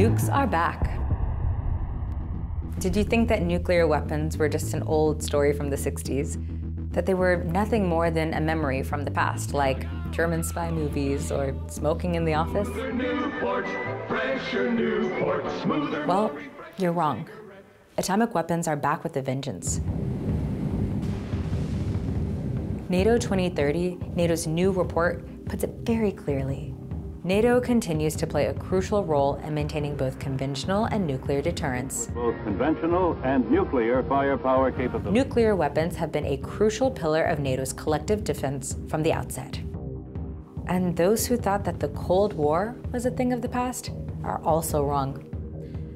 Nukes are back. Did you think that nuclear weapons were just an old story from the 60s? That they were nothing more than a memory from the past, like German spy movies or smoking in the office? Well, you're wrong. Atomic weapons are back with a vengeance. NATO 2030, NATO's new report, puts it very clearly. NATO continues to play a crucial role in maintaining both conventional and nuclear deterrence. Both conventional and nuclear firepower capability. Nuclear weapons have been a crucial pillar of NATO's collective defense from the outset. And those who thought that the Cold War was a thing of the past are also wrong.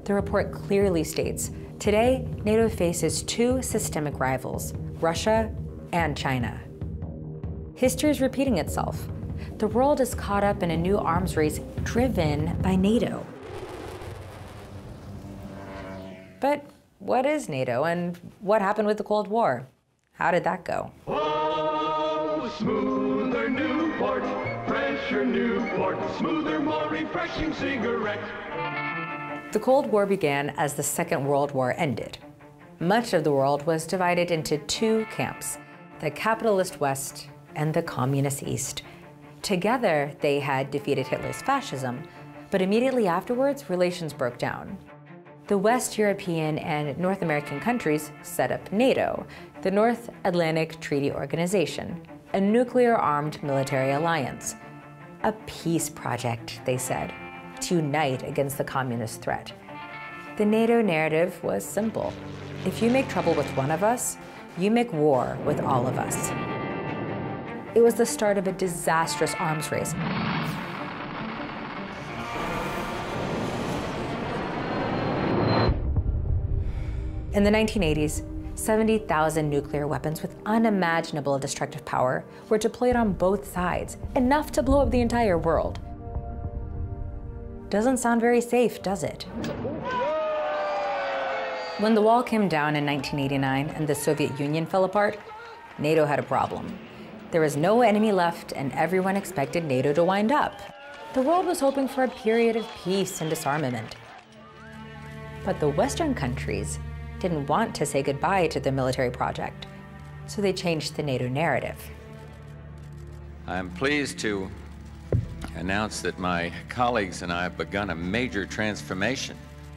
The report clearly states, today, NATO faces two systemic rivals, Russia and China. History is repeating itself. The world is caught up in a new arms race driven by NATO. But what is NATO, and what happened with the Cold War? How did that go? Oh, smoother Newport, fresher Newport, smoother, more refreshing cigarette. The Cold War began as the Second World War ended. Much of the world was divided into two camps, the capitalist West and the communist East. Together, they had defeated Hitler's fascism, but immediately afterwards, relations broke down. The West European and North American countries set up NATO, the North Atlantic Treaty Organization, a nuclear-armed military alliance. A peace project, they said, to unite against the communist threat. The NATO narrative was simple. If you make trouble with one of us, you make war with all of us. It was the start of a disastrous arms race. In the 1980s, 70,000 nuclear weapons with unimaginable destructive power were deployed on both sides, enough to blow up the entire world. Doesn't sound very safe, does it? When the wall came down in 1989 and the Soviet Union fell apart, NATO had a problem. There was no enemy left, and everyone expected NATO to wind up. The world was hoping for a period of peace and disarmament. But the Western countries didn't want to say goodbye to their military project, so they changed the NATO narrative. I'm pleased to announce that my colleagues and I have begun a major transformation.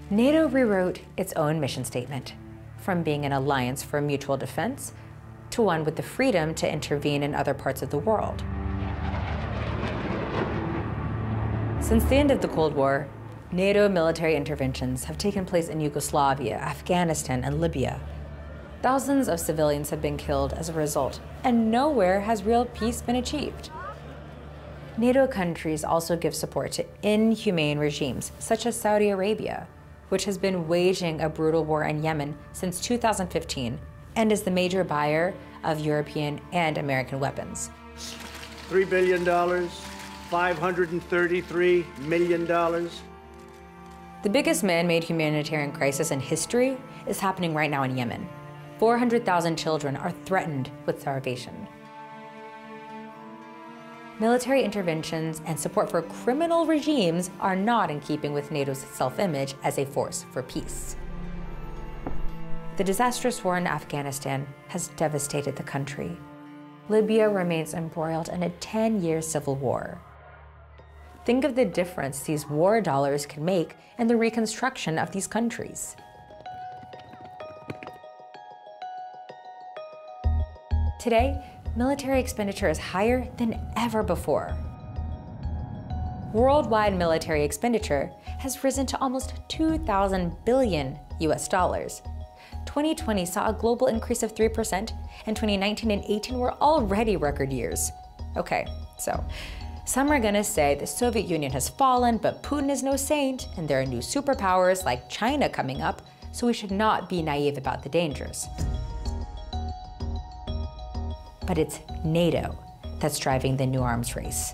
NATO rewrote its own mission statement, from being an alliance for mutual defense to one with the freedom to intervene in other parts of the world. Since the end of the Cold War, NATO military interventions have taken place in Yugoslavia, Afghanistan, and Libya. Thousands of civilians have been killed as a result, and nowhere has real peace been achieved. NATO countries also give support to inhumane regimes, such as Saudi Arabia, which has been waging a brutal war in Yemen since 2015, and is the major buyer of European and American weapons. $3 billion, $533 million. The biggest man-made humanitarian crisis in history is happening right now in Yemen. 400,000 children are threatened with starvation. Military interventions and support for criminal regimes are not in keeping with NATO's self-image as a force for peace. The disastrous war in Afghanistan has devastated the country. Libya remains embroiled in a 10-year civil war. Think of the difference these war dollars can make in the reconstruction of these countries. Today, military expenditure is higher than ever before. Worldwide military expenditure has risen to almost 2,000 billion US dollars. 2020 saw a global increase of 3%, and 2019 and 18 were already record years. Okay, so some are gonna say the Soviet Union has fallen, but Putin is no saint, and there are new superpowers like China coming up, so we should not be naive about the dangers. But it's NATO that's driving the new arms race.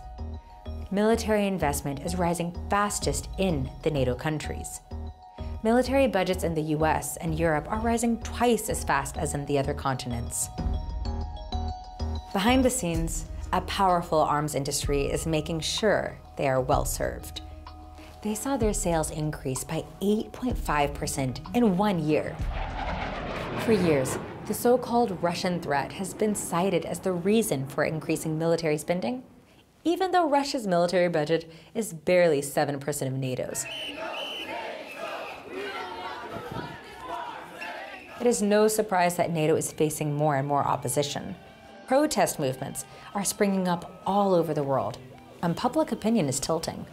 Military investment is rising fastest in the NATO countries. Military budgets in the US and Europe are rising twice as fast as in the other continents. Behind the scenes, a powerful arms industry is making sure they are well served. they saw their sales increase by 8.5% in 1 year. For years, the so-called Russian threat has been cited as the reason for increasing military spending, even though Russia's military budget is barely 7% of NATO's. It is no surprise that NATO is facing more and more opposition. Protest movements are springing up all over the world, and public opinion is tilting.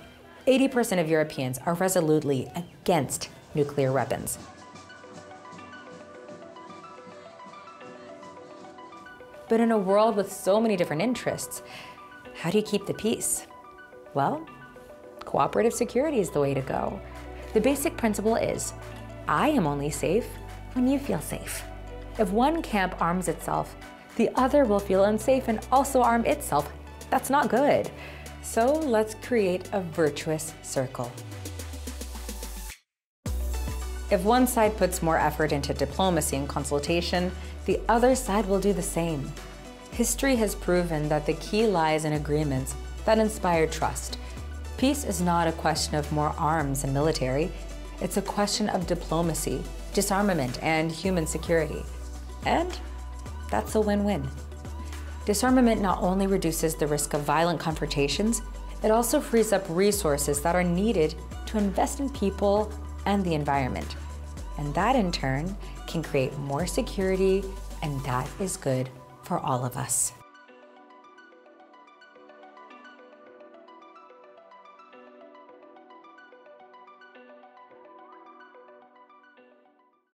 80% of Europeans are resolutely against nuclear weapons. But in a world with so many different interests, how do you keep the peace? Well, cooperative security is the way to go. The basic principle is, I am only safe when you feel safe. If one camp arms itself, the other will feel unsafe and also arm itself. That's not good. So let's create a virtuous circle. If one side puts more effort into diplomacy and consultation, the other side will do the same. History has proven that the key lies in agreements that inspire trust. Peace is not a question of more arms and military. It's a question of diplomacy, disarmament, and human security. And that's a win-win. Disarmament not only reduces the risk of violent confrontations, it also frees up resources that are needed to invest in people and the environment. And that in turn can create more security, and that is good for all of us.